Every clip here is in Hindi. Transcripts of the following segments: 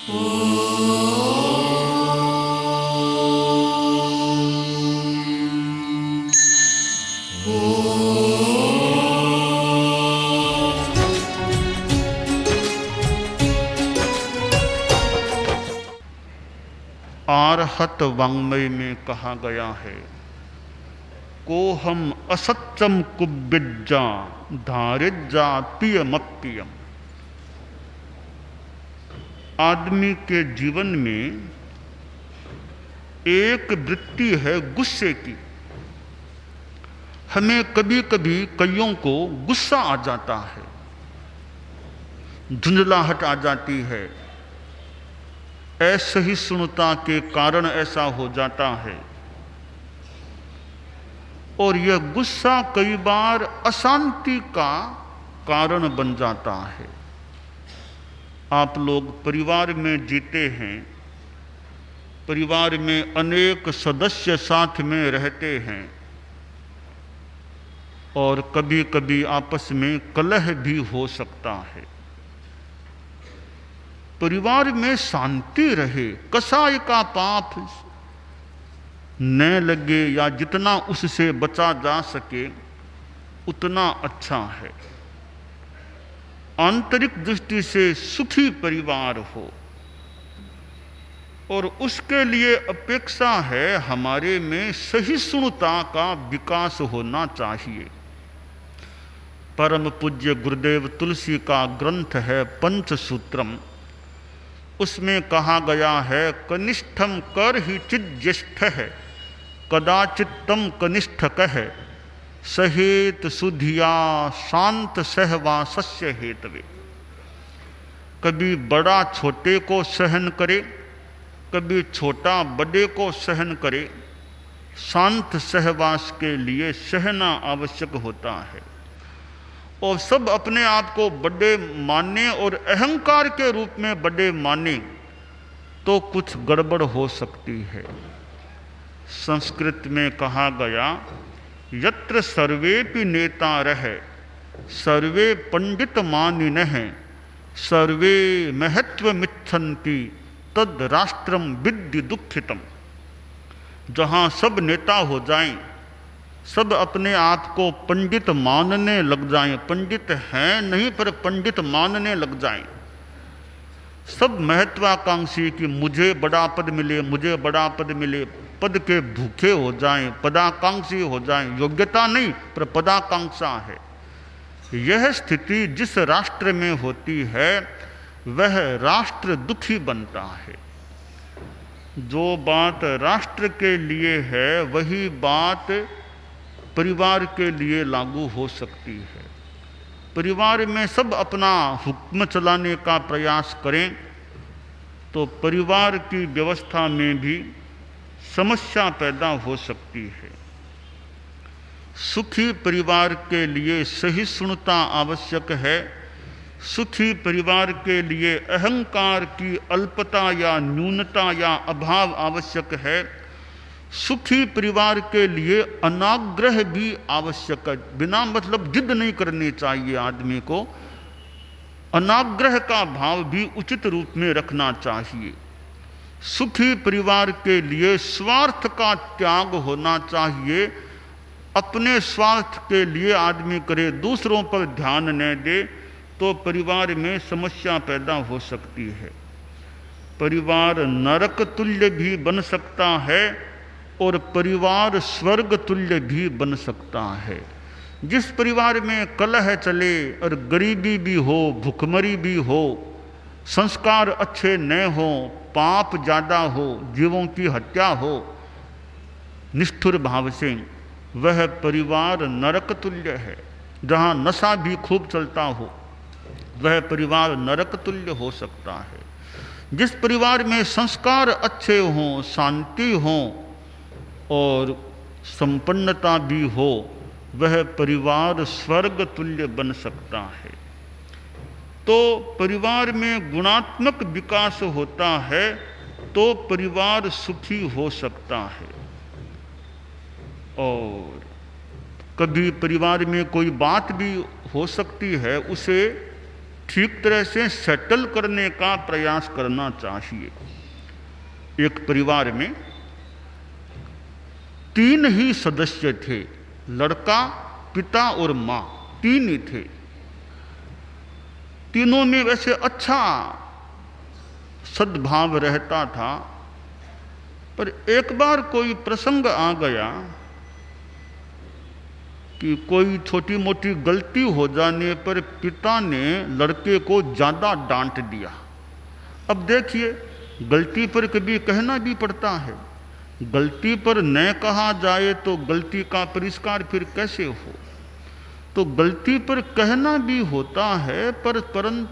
आरहत वाङ्मय में कहा गया है, को हम असत्यम कुब्बिज्जा धारिज्जा पियमप्पियम। आदमी के जीवन में एक वृत्ति है गुस्से की। हमें कभी कभी कईयों को गुस्सा आ जाता है, झुंझलाहट आ जाती है, असहिष्णुता के कारण ऐसा हो जाता है। और यह गुस्सा कई बार अशांति का कारण बन जाता है। आप लोग परिवार में जीते हैं, परिवार में अनेक सदस्य साथ में रहते हैं और कभी कभी आपस में कलह भी हो सकता है। परिवार में शांति रहे, कसाय का पाप न लगे या जितना उससे बचा जा सके उतना अच्छा है। आंतरिक दृष्टि से सुखी परिवार हो और उसके लिए अपेक्षा है हमारे में सहिष्णुता का विकास होना चाहिए। परम पूज्य गुरुदेव तुलसी का ग्रंथ है पंचसूत्रम, उसमें कहा गया है, कनिष्ठम कर ही चिज्येष्ठ है कदाचित्तम कनिष्ठ कह सहेत सुधिया शांत सहवासस्य हेतवे। कभी बड़ा छोटे को सहन करे, कभी छोटा बड़े को सहन करे। शांत सहवास के लिए सहना आवश्यक होता है। और सब अपने आप को बड़े माने और अहंकार के रूप में बड़े माने तो कुछ गड़बड़ हो सकती है। संस्कृत में कहा गया, यत्र सर्वेपि नेता रहे सर्वे पंडित मानिनः सर्वे महत्वमिच्छन्ति तद राष्ट्रम विद्धि दुःखितम। जहाँ सब नेता हो जाएं, सब अपने आप को पंडित मानने लग जाएं, पंडित हैं नहीं पर पंडित मानने लग जाएं, सब महत्वाकांक्षी कि मुझे बड़ा पद मिले, मुझे बड़ा पद मिले, पद के भूखे हो जाएं, पदाकांक्षी हो जाएं। योग्यता नहीं पर पदाकांक्षा है। यह स्थिति जिस राष्ट्र में होती है वह राष्ट्र दुखी बनता है। जो बात राष्ट्र के लिए है वही बात परिवार के लिए लागू हो सकती है। परिवार में सब अपना हुक्म चलाने का प्रयास करें तो परिवार की व्यवस्था में भी समस्या पैदा हो सकती है। सुखी परिवार के लिए सहिष्णुता आवश्यक है। सुखी परिवार के लिए अहंकार की अल्पता या न्यूनता या अभाव आवश्यक है। सुखी परिवार के लिए अनाग्रह भी आवश्यक है। बिना मतलब जिद नहीं करनी चाहिए आदमी को। अनाग्रह का भाव भी उचित रूप में रखना चाहिए। सुखी परिवार के लिए स्वार्थ का त्याग होना चाहिए। अपने स्वार्थ के लिए आदमी करे, दूसरों पर ध्यान न दे तो परिवार में समस्या पैदा हो सकती है। परिवार नरक तुल्य भी बन सकता है और परिवार स्वर्ग तुल्य भी बन सकता है। जिस परिवार में कलह चले और गरीबी भी हो, भुखमरी भी हो, संस्कार अच्छे न हो, पाप ज़्यादा हो, जीवों की हत्या हो निष्ठुर भाव से, वह परिवार नरक तुल्य है। जहाँ नशा भी खूब चलता हो वह परिवार नरक तुल्य हो सकता है। जिस परिवार में संस्कार अच्छे हों, शांति हो और संपन्नता भी हो वह परिवार स्वर्ग तुल्य बन सकता है। तो परिवार में गुणात्मक विकास होता है तो परिवार सुखी हो सकता है। और कभी परिवार में कोई बात भी हो सकती है, उसे ठीक तरह से सेटल करने का प्रयास करना चाहिए। एक परिवार में 3 ही सदस्य थे, लड़का, पिता और माँ, 3 ही थे। तीनों में वैसे अच्छा सद्भाव रहता था, पर एक बार कोई प्रसंग आ गया कि कोई छोटी मोटी गलती हो जाने पर पिता ने लड़के को ज़्यादा डांट दिया। अब देखिए, गलती पर कभी कहना भी पड़ता है, गलती पर न कहा जाए तो गलती का परिष्कार फिर कैसे हो। तो गलती पर कहना भी होता है, परंतु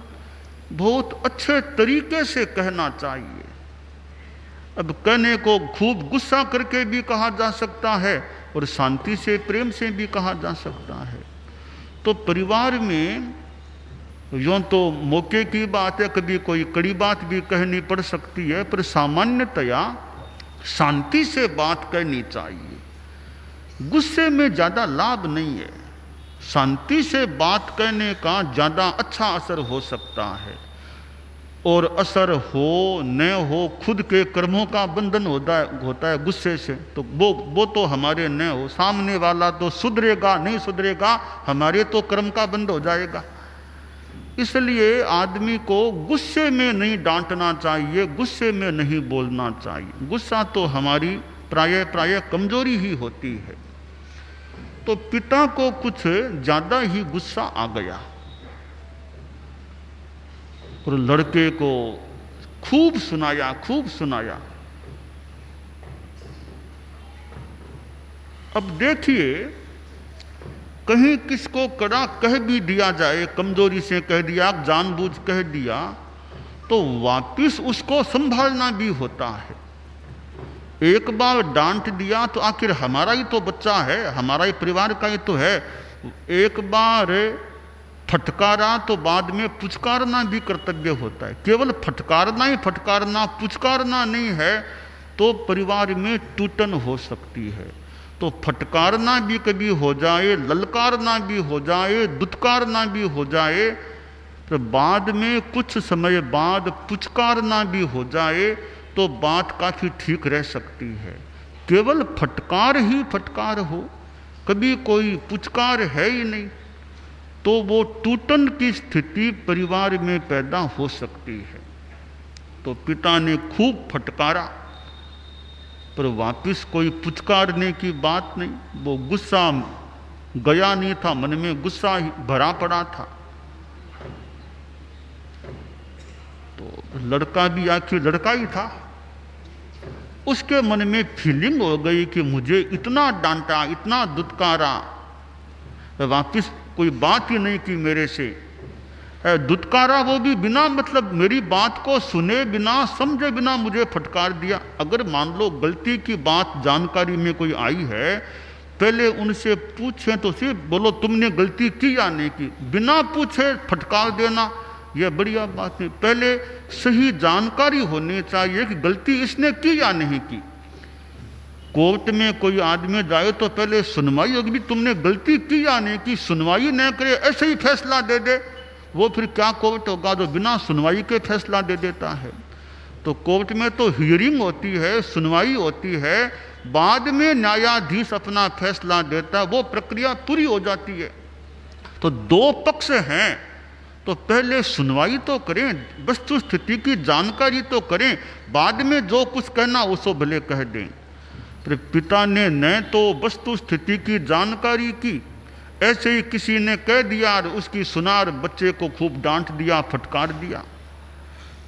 बहुत अच्छे तरीके से कहना चाहिए। अब कहने को खूब गुस्सा करके भी कहा जा सकता है और शांति से, प्रेम से भी कहा जा सकता है। तो परिवार में यूँ तो मौके की बात है, कभी कोई कड़ी बात भी कहनी पड़ सकती है, पर सामान्यतया शांति से बात करनी चाहिए। गुस्से में ज़्यादा लाभ नहीं है, शांति से बात करने का ज़्यादा अच्छा असर हो सकता है। और असर हो न हो, खुद के कर्मों का बंधन होता है गुस्से से, तो वो तो हमारे न हो। सामने वाला तो सुधरेगा नहीं सुधरेगा, हमारे तो कर्म का बंध हो जाएगा। इसलिए आदमी को गुस्से में नहीं डांटना चाहिए, गुस्से में नहीं बोलना चाहिए। गुस्सा तो हमारी प्राय कमजोरी ही होती है। तो पिता को कुछ ज़्यादा ही गुस्सा आ गया और लड़के को खूब सुनाया। अब देखिए, कहीं किसको कड़ा कह भी दिया जाए, कमजोरी से कह दिया, जानबूझ कह दिया, तो वापिस उसको संभालना भी होता है। एक बार डांट दिया तो आखिर हमारा ही तो बच्चा है, हमारा ही परिवार का ही तो है। एक बार फटकारा तो बाद में पुचकारना भी कर्तव्य होता है। केवल फटकारना ही फटकारना, पुचकारना नहीं है तो परिवार में टूटन हो सकती है। तो फटकारना भी कभी हो जाए, ललकारना भी हो जाए, दुत्कारना भी हो जाए, तो बाद में कुछ समय बाद पुचकारना भी हो जाए तो बात काफ़ी ठीक रह सकती है। केवल फटकार ही फटकार हो, कभी कोई पुचकार है ही नहीं, तो वो टूटन की स्थिति परिवार में पैदा हो सकती है। तो पिता ने खूब फटकारा, पर वापिस कोई पुचकारने की बात नहीं। वो गुस्सा गया नहीं था, मन में गुस्सा भरा पड़ा था। तो लड़का भी आखिर लड़का ही था, उसके मन में फीलिंग हो गई कि मुझे इतना डांटा, इतना दुत्कारा, वापिस कोई बात ही नहीं की मेरे से। दुत्कारा वो भी बिना मतलब मेरी बात को सुने बिना, समझे बिना मुझे फटकार दिया। अगर मान लो गलती की बात जानकारी में कोई आई है, पहले उनसे पूछें तो सिर्फ बोलो तुमने गलती की या नहीं की। बिना पूछे फटकार देना यह बढ़िया बात नहीं। पहले सही जानकारी होनी चाहिए कि गलती इसने की या नहीं की। कोर्ट में कोई आदमी जाए तो पहले सुनवाई होगी, तुमने गलती की या नहीं की। सुनवाई न करे, ऐसे ही फैसला दे दे, वो फिर क्या कोर्ट होगा जो बिना सुनवाई के फैसला दे देता है। तो कोर्ट में तो हियरिंग होती है, सुनवाई होती है, बाद में न्यायाधीश अपना फैसला देता है, वो प्रक्रिया पूरी हो जाती है। तो 2 पक्ष हैं, तो पहले सुनवाई तो करें, वस्तु स्थिति की जानकारी तो करें, बाद में जो कुछ कहना उसको भले कह दें। तो पिता ने न तो वस्तु स्थिति की जानकारी की, ऐसे ही किसी ने कह दिया और उसकी सुनार बच्चे को खूब डांट दिया, फटकार दिया।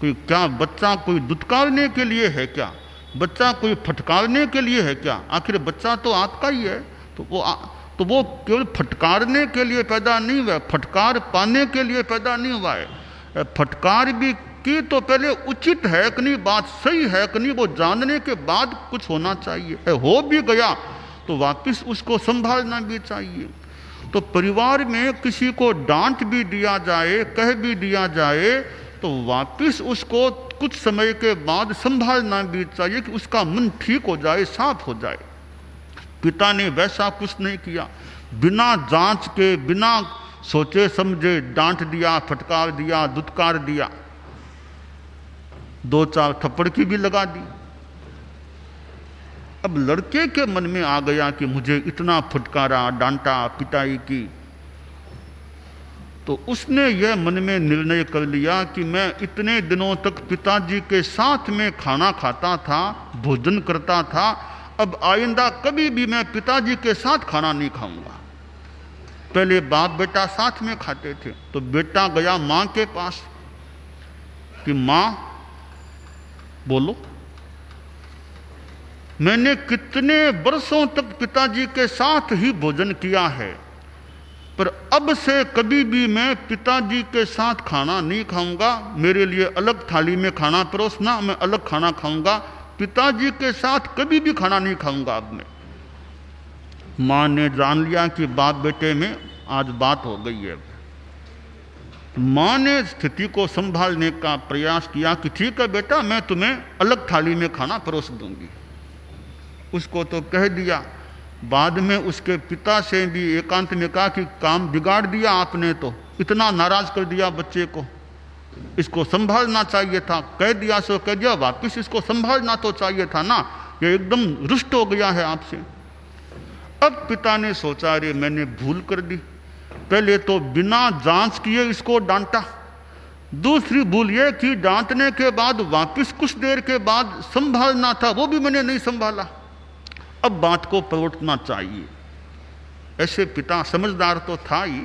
कोई क्या बच्चा कोई दुत्कारने के लिए है क्या? बच्चा कोई फटकारने के लिए है क्या? आखिर बच्चा तो आपका ही है। तो वो केवल फटकारने के लिए पैदा नहीं हुआ, फटकार पाने के लिए पैदा नहीं हुआ है। फटकार भी की तो पहले उचित है कि नहीं, बात सही है कि नहीं, वो जानने के बाद कुछ होना चाहिए। हो भी गया तो वापस उसको संभालना भी चाहिए। तो परिवार में किसी को डांट भी दिया जाए, कह भी दिया जाए, तो वापस उसको कुछ समय के बाद संभालना भी चाहिए कि उसका मन ठीक हो जाए, साफ हो जाए। पिता ने वैसा कुछ नहीं किया, बिना जांच के, बिना सोचे समझे डांट दिया, फटकार दिया, दुत्कार दिया, 2-4 थप्पड़ की भी लगा दी। अब लड़के के मन में आ गया कि मुझे इतना फटकारा, डांटा, पिटाई की, तो उसने यह मन में निर्णय कर लिया कि मैं इतने दिनों तक पिताजी के साथ में खाना खाता था, भोजन करता था, अब आइंदा कभी भी मैं पिताजी के साथ खाना नहीं खाऊंगा। पहले बाप बेटा साथ में खाते थे। तो बेटा गया मां के पास कि मां बोलो, मैंने कितने वर्षों तक पिताजी के साथ ही भोजन किया है, पर अब से कभी भी मैं पिताजी के साथ खाना नहीं खाऊंगा। मेरे लिए अलग थाली में खाना परोसना, मैं अलग खाना खाऊंगा, पिताजी के साथ कभी भी खाना नहीं खाऊंगा अब मैं। मां ने जान लिया कि बाप बेटे में आज बात हो गई है। मां ने स्थिति को संभालने का प्रयास किया कि ठीक है बेटा, मैं तुम्हें अलग थाली में खाना परोस दूंगी। उसको तो कह दिया। बाद में उसके पिता से भी एकांत में कहा कि काम बिगाड़ दिया आपने, तो इतना नाराज कर दिया बच्चे को, इसको संभालना चाहिए था। कह दिया सो कह दिया, वापिस इसको संभालना तो चाहिए था ना, ये एकदम रुष्ट हो गया है आपसे। अब पिता ने सोचा अरे मैंने भूल कर दी, पहले तो बिना जांच किए इसको डांटा, दूसरी भूल ये कि डांटने के बाद वापिस कुछ देर के बाद संभालना था, वो भी मैंने नहीं संभाला, अब बात को पलटना चाहिए। ऐसे पिता समझदार तो था ही।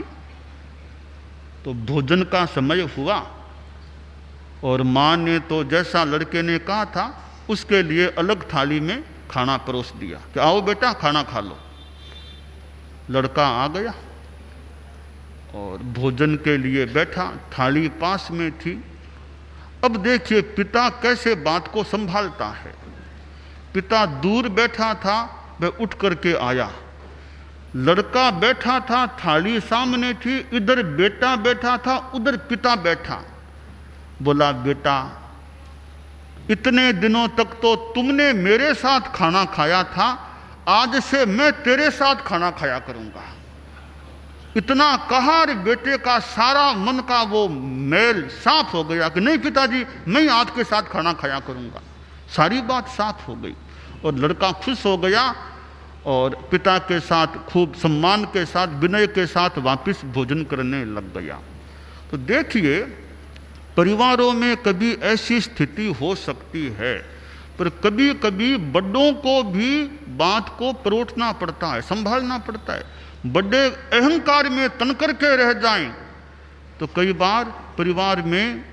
तो भोजन का समय हुआ और मां ने तो जैसा लड़के ने कहा था उसके लिए अलग थाली में खाना परोस दिया कि आओ बेटा खाना खा लो। लड़का आ गया और भोजन के लिए बैठा, थाली पास में थी। अब देखिए पिता कैसे बात को संभालता है। पिता दूर बैठा था, वह उठ करके आया। लड़का बैठा था, थाली सामने थी, इधर बेटा बैठा था, उधर पिता बैठा। बोला बेटा, इतने दिनों तक तो तुमने मेरे साथ खाना खाया था, आज से मैं तेरे साथ खाना खाया करूंगा। इतना कहा और बेटे का सारा मन का वो मैल साफ हो गया कि नहीं पिताजी, मैं आपके साथ खाना खाया करूंगा। सारी बात साफ हो गई और लड़का खुश हो गया और पिता के साथ खूब सम्मान के साथ, विनय के साथ वापस भोजन करने लग गया। तो देखिए परिवारों में कभी ऐसी स्थिति हो सकती है, पर कभी कभी बड़ों को भी बात को परोठना पड़ता है, संभालना पड़ता है। बड़े अहंकार में तन करके रह जाएं तो कई बार परिवार में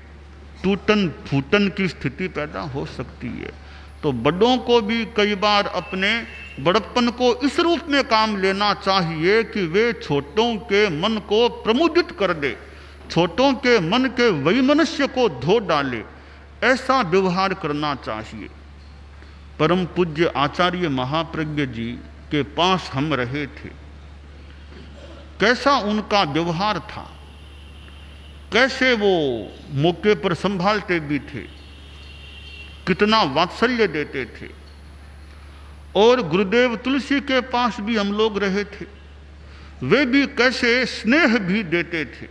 टूटन फूटन की स्थिति पैदा हो सकती है। तो बड़ों को भी कई बार अपने बड़प्पन को इस रूप में काम लेना चाहिए कि वे छोटों के मन को प्रमुदित कर दे, छोटों के मन के वैमनस्य को धो डाले, ऐसा व्यवहार करना चाहिए। परम पूज्य आचार्य महाप्रज्ञ जी के पास हम रहे थे, कैसा उनका व्यवहार था, कैसे वो मौके पर संभालते भी थे, कितना वात्सल्य देते थे। और गुरुदेव तुलसी के पास भी हम लोग रहे थे, वे भी कैसे स्नेह भी देते थे।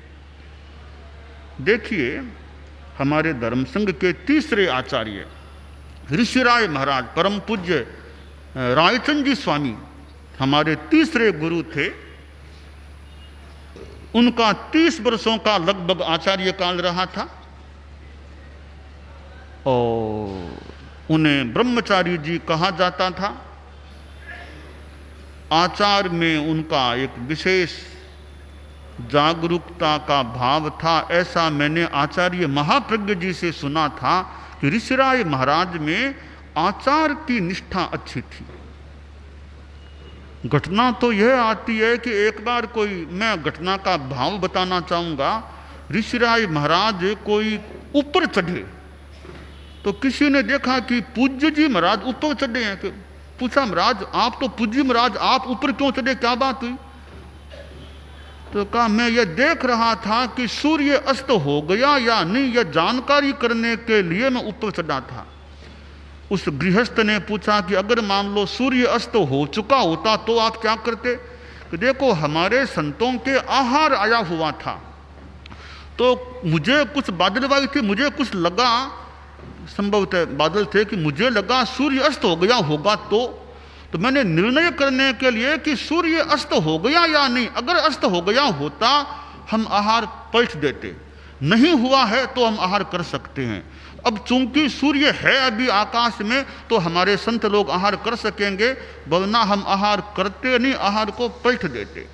देखिए हमारे धर्म संघ के तीसरे आचार्य ऋषिराय महाराज परम पूज्य रायचंद जी स्वामी हमारे तीसरे गुरु थे। उनका 30 वर्षों का लगभग आचार्य काल रहा था और उन्हें ब्रह्मचारी जी कहा जाता था। आचार में उनका एक विशेष जागरूकता का भाव था, ऐसा मैंने आचार्य महाप्रज्ञ जी से सुना था कि ऋषिराय महाराज में आचार की निष्ठा अच्छी थी। घटना तो यह आती है कि एक बार मैं घटना का भाव बताना चाहूंगा। ऋषिराय महाराज कोई ऊपर चढ़े तो किसी ने देखा कि पूज्य जी महाराज ऊपर चढ़े हैं। कि पूछा महाराज आप तो पूज्य महाराज, आप ऊपर क्यों चढ़े, क्या बात हुई? तो कहा मैं ये देख रहा था कि सूर्य अस्त हो गया या नहीं, यह जानकारी करने के लिए मैं ऊपर चढ़ा था। उस गृहस्थ ने पूछा कि अगर मान लो सूर्य अस्त हो चुका होता तो आप क्या करते? कि देखो हमारे संतों के आहार आया हुआ था, तो मुझे कुछ बादलवाई थी, मुझे कुछ लगा, संभवतः बादल थे, कि मुझे लगा सूर्य अस्त हो गया होगा, तो मैंने निर्णय करने के लिए कि सूर्य अस्त हो गया या नहीं, अगर अस्त हो गया होता हम आहार पलट देते, नहीं हुआ है तो हम आहार कर सकते हैं। अब चूंकि सूर्य है अभी आकाश में, तो हमारे संत लोग आहार कर सकेंगे, वरना हम आहार करते नहीं, आहार को पलट देते।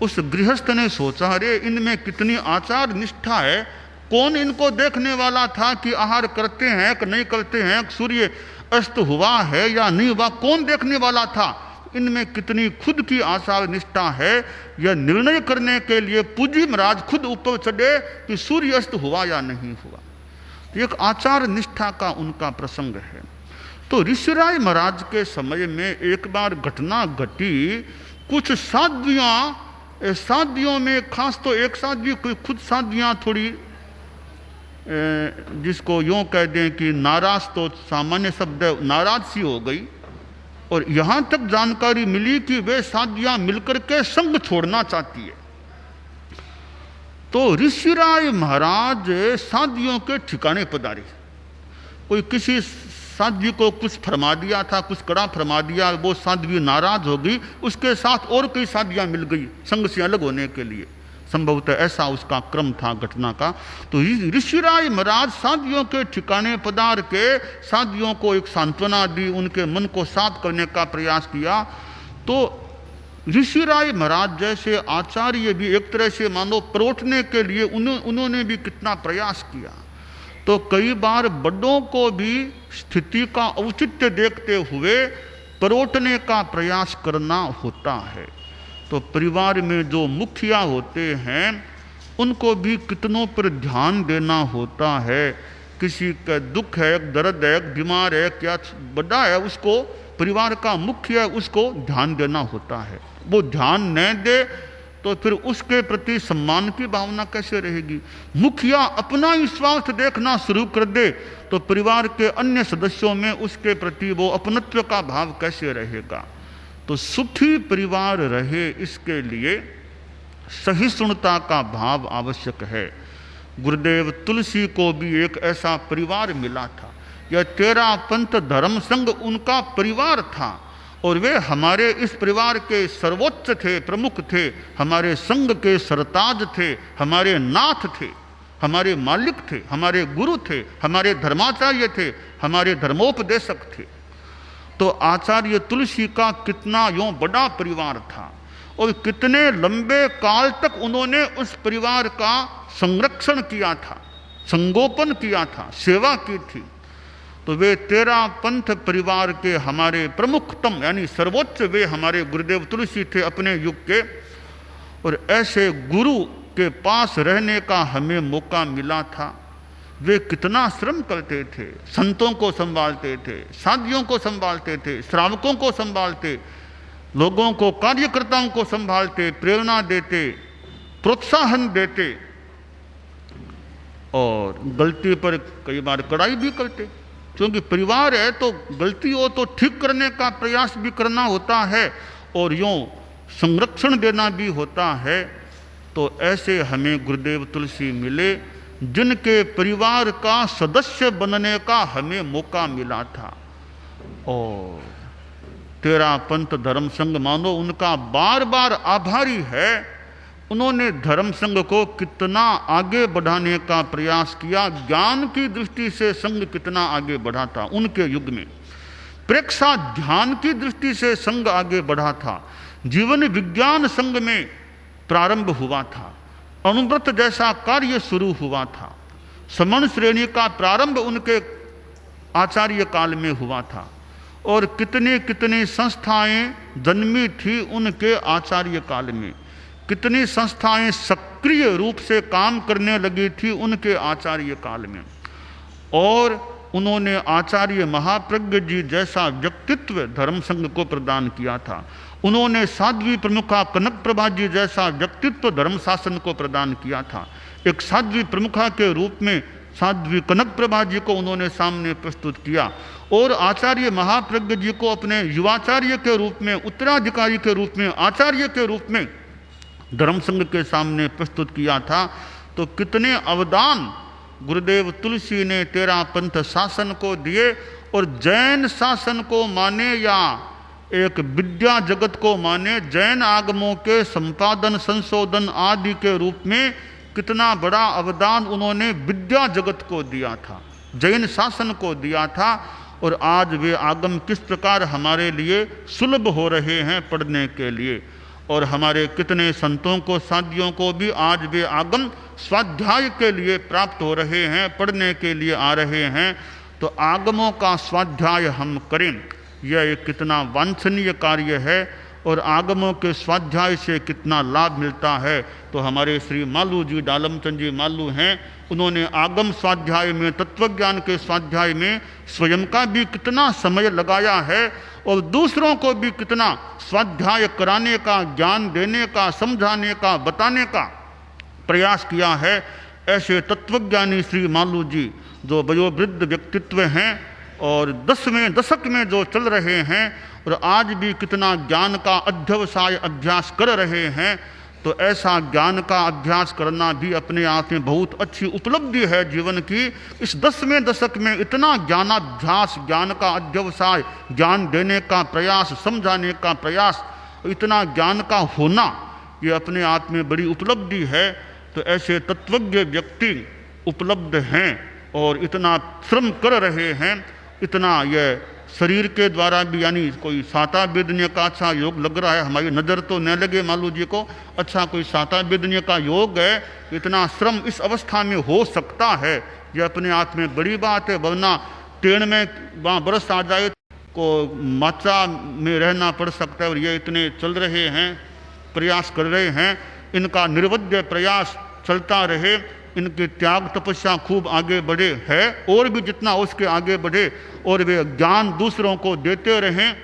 उस गृहस्थ ने सोचा, अरे इनमें कितनी आचार निष्ठा है, कौन इनको देखने वाला था कि आहार करते हैं कि नहीं करते हैं, सूर्य अस्त हुआ है या नहीं हुआ, कौन देखने वाला था, इनमें कितनी खुद की आचार निष्ठा है। यह निर्णय करने के लिए पूज्य महाराज खुद ऊपर चढ़े कि सूर्य अस्त हुआ या नहीं हुआ। एक आचार निष्ठा का उनका प्रसंग है। तो ऋषिराय महाराज के समय में एक बार घटना घटी, कुछ साध्वियों में खास तो एक साध्वी, खुद साध्वियाँ थोड़ी जिसको यूँ कह दें कि नाराज, तो सामान्य शब्द है, नाराज सी हो गई, और यहाँ तक जानकारी मिली कि वे साध्वियाँ मिलकर के संग छोड़ना चाहती है। तो ऋषिराय महाराज साध्वियों के ठिकाने पधारे। कोई किसी साध्वी को कुछ फरमा दिया था, कुछ कड़ा फरमा दिया, वो साध्वी नाराज हो गई, उसके साथ और कई साध्वियाँ मिल गई संग से अलग होने के लिए, संभवतः ऐसा उसका क्रम था घटना का। तो ऋषिराय महाराज साध्वियों के ठिकाने पधार के साध्वियों को एक सांत्वना दी, उनके मन को साफ करने का प्रयास किया। तो ऋषिराय महाराज जैसे आचार्य भी एक तरह से मानो परोठने के लिए उन्होंने भी कितना प्रयास किया। तो कई बार बड़ों को भी स्थिति का औचित्य देखते हुए परोठने का प्रयास करना होता है। तो परिवार में जो मुखिया होते हैं उनको भी कितनों पर ध्यान देना होता है। किसी का दुख है, दर्द है, बीमार है, क्या बड़ा है, उसको परिवार का मुख्य है, उसको ध्यान देना होता है। वो ध्यान न दे तो फिर उसके प्रति सम्मान की भावना कैसे रहेगी। मुखिया अपना ही स्वार्थ देखना शुरू कर दे तो परिवार के अन्य सदस्यों में उसके प्रति वो अपनत्व का भाव कैसे रहेगा। तो सुखी परिवार रहे, इसके लिए सहिष्णुता का भाव आवश्यक है। गुरुदेव तुलसी को भी एक ऐसा परिवार मिला था। यह 13 पंथ धर्म संघ उनका परिवार था, और वे हमारे इस परिवार के सर्वोच्च थे, प्रमुख थे, हमारे संघ के सरताज थे, हमारे नाथ थे, हमारे मालिक थे, हमारे गुरु थे, हमारे धर्माचार्य थे, हमारे धर्मोपदेशक थे। तो आचार्य तुलसी का कितना यूं बड़ा परिवार था, और कितने लंबे काल तक उन्होंने उस परिवार का संरक्षण किया था, संगोपन किया था, सेवा की थी। तो वे 13 पंथ परिवार के हमारे प्रमुखतम यानी सर्वोच्च वे हमारे गुरुदेव तुलसी थे अपने युग के। और ऐसे गुरु के पास रहने का हमें मौका मिला था। वे कितना श्रम करते थे, संतों को संभालते थे, साधियों को संभालते थे, श्रावकों को संभालते, लोगों को, कार्यकर्ताओं को संभालते, प्रेरणा देते, प्रोत्साहन देते, और गलती पर कई बार कड़ाई भी करते। क्योंकि परिवार है तो गलती हो तो ठीक करने का प्रयास भी करना होता है, और यूँ संरक्षण देना भी होता है। तो ऐसे हमें गुरुदेव तुलसी मिले, जिनके परिवार का सदस्य बनने का हमें मौका मिला था। और 13 पंथ धर्म संघ मानो उनका बार बार आभारी है। उन्होंने धर्म संघ को कितना आगे बढ़ाने का प्रयास किया, ज्ञान की दृष्टि से संघ कितना आगे बढ़ा था उनके युग में, प्रेक्षा ध्यान की दृष्टि से संघ आगे बढ़ा था, जीवन विज्ञान संघ में प्रारंभ हुआ था, अनुव्रत जैसा कार्य शुरू हुआ था, समन श्रेणी का प्रारंभ उनके आचार्य काल में हुआ था, और कितने कितने संस्थाएं जन्मी थी उनके आचार्य काल में, कितनी संस्थाएं सक्रिय रूप से काम करने लगी थी उनके आचार्य काल में। और उन्होंने आचार्य महाप्रज्ञ जी जैसा व्यक्तित्व धर्म संघ को प्रदान किया था। उन्होंने साध्वी प्रमुखा कनक प्रभा जी जैसा व्यक्तित्व धर्म शासन को प्रदान किया था। एक साध्वी प्रमुखा के रूप में साध्वी कनक प्रभा जी को उन्होंने सामने प्रस्तुत किया और आचार्य महाप्रज्ञ जी को अपने युवाचार्य के रूप में, उत्तराधिकारी के रूप में, आचार्य के रूप में धर्म संघ के सामने प्रस्तुत किया था। तो कितने अवदान गुरुदेव तुलसी ने तेरा पंथ शासन को दिए और जैन शासन को माने या एक विद्या जगत को माने, जैन आगमों के संपादन संशोधन आदि के रूप में कितना बड़ा अवदान उन्होंने विद्या जगत को दिया था, जैन शासन को दिया था। और आज वे आगम किस प्रकार हमारे लिए सुलभ हो रहे हैं पढ़ने के लिए, और हमारे कितने संतों को, साधियों को भी आज वे आगम स्वाध्याय के लिए प्राप्त हो रहे हैं, पढ़ने के लिए आ रहे हैं। तो आगमों का स्वाध्याय हम करें, यह एक कितना वांछनीय कार्य है और आगमों के स्वाध्याय से कितना लाभ मिलता है। तो हमारे श्री मालू जी, डालमचंद जी मालू हैं, उन्होंने आगम स्वाध्याय में, तत्वज्ञान के स्वाध्याय में स्वयं का भी कितना समय लगाया है और दूसरों को भी कितना स्वाध्याय कराने का, ज्ञान देने का, समझाने का, बताने का प्रयास किया है। ऐसे तत्वज्ञानी श्री मालू जी जो वयोवृद्ध व्यक्तित्व हैं और 10वें दशक में जो चल रहे हैं और आज भी कितना ज्ञान का अध्यवसाय अभ्यास कर रहे हैं। तो ऐसा ज्ञान का अभ्यास करना भी अपने आप में बहुत अच्छी उपलब्धि है जीवन की। इस 10वें दशक में इतना ज्ञानाभ्यास, ज्ञान का अध्यवसाय, ज्ञान देने का प्रयास, समझाने का प्रयास, इतना ज्ञान का होना, ये अपने आप में बड़ी उपलब्धि है। तो ऐसे तत्वज्ञ व्यक्ति उपलब्ध हैं और इतना श्रम कर रहे हैं, इतना यह शरीर के द्वारा भी, यानी कोई साता वेदनीय का अच्छा योग लग रहा है, हमारी नज़र तो न लगे मालू जी को, अच्छा कोई साता वेदनीय का योग है, इतना श्रम इस अवस्था में हो सकता है, यह अपने आप में बड़ी बात है। वरना ट्रेन में वहाँ बरस आ जाए को मात्रा में रहना पड़ सकता है और ये इतने चल रहे हैं, प्रयास कर रहे हैं, इनका निर्वध्य प्रयास चलता रहे, इनके त्याग तपस्या खूब आगे बढ़े है और भी जितना उसके आगे बढ़े और वे ज्ञान दूसरों को देते रहें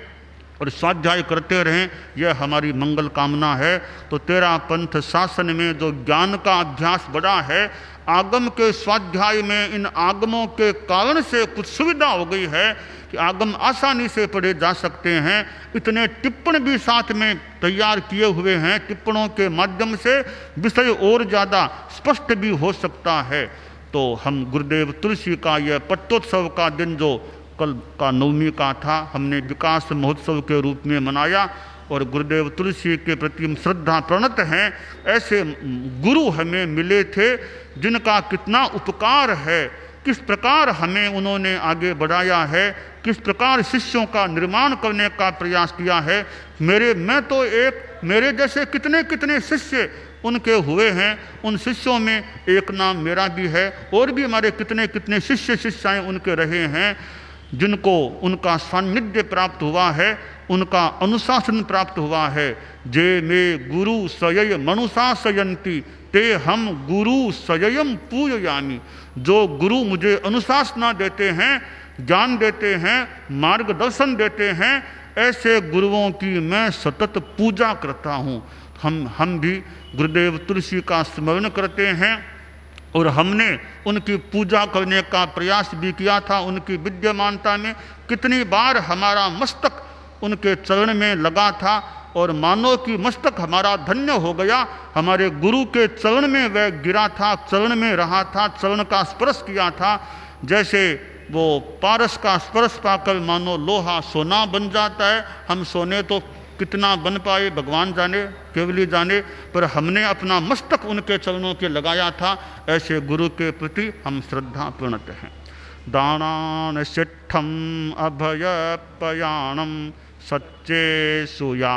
और स्वाध्याय करते रहें, यह हमारी मंगल कामना है। तो तेरा पंथ शासन में जो ज्ञान का अभ्यास बढ़ा है, आगम के स्वाध्याय में इन आगमों के कारण से कुछ सुविधा हो गई है कि आगम आसानी से पढ़े जा सकते हैं। इतने टिप्पण भी साथ में तैयार किए हुए हैं, टिप्पणों के माध्यम से विषय और ज़्यादा स्पष्ट भी हो सकता है। तो हम गुरुदेव तुलसी का यह पट्टोत्सव का दिन जो कल का नवमी का था, हमने विकास महोत्सव के रूप में मनाया और गुरुदेव तुलसी के प्रति हम श्रद्धा प्रणत हैं। ऐसे गुरु हमें मिले थे जिनका कितना उपकार है, किस प्रकार हमें उन्होंने आगे बढ़ाया है, किस प्रकार शिष्यों का निर्माण करने का प्रयास किया है। मैं तो मेरे जैसे कितने कितने शिष्य उनके हुए हैं, उन शिष्यों में एक नाम मेरा भी है और भी हमारे कितने कितने शिष्य शिष्याएं उनके रहे हैं, जिनको उनका सान्निध्य प्राप्त हुआ है, उनका अनुशासन प्राप्त हुआ है। जे में गुरु सयय मनुशासयन्ति ते हम गुरु सययम पूजयामि। जो गुरु मुझे अनुशासना देते हैं, ज्ञान देते हैं, मार्गदर्शन देते हैं, ऐसे गुरुओं की मैं सतत पूजा करता हूँ। हम भी गुरुदेव तुलसी का स्मरण करते हैं और हमने उनकी पूजा करने का प्रयास भी किया था। उनकी विद्यमानता में कितनी बार हमारा मस्तक उनके चरण में लगा था और मानो कि मस्तक हमारा धन्य हो गया। हमारे गुरु के चरण में वह गिरा था, चरण में रहा था, चरण का स्पर्श किया था। जैसे वो पारस का स्पर्श पाकर मानो लोहा सोना बन जाता है। हम सोने तो कितना बन पाए भगवान जाने, केवली जाने, पर हमने अपना मस्तक उनके चरणों के लगाया था। ऐसे गुरु के प्रति हम श्रद्धा प्रणत हैं। दानान सिद्धम अभय पयाणम सच्चे सुया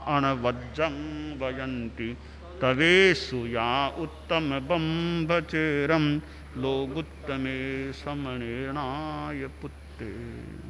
अणवज्रम वयंती तवे सुया उत्तम बम्भचेरम लोगुत्तमे समणेनाय पुत्ते।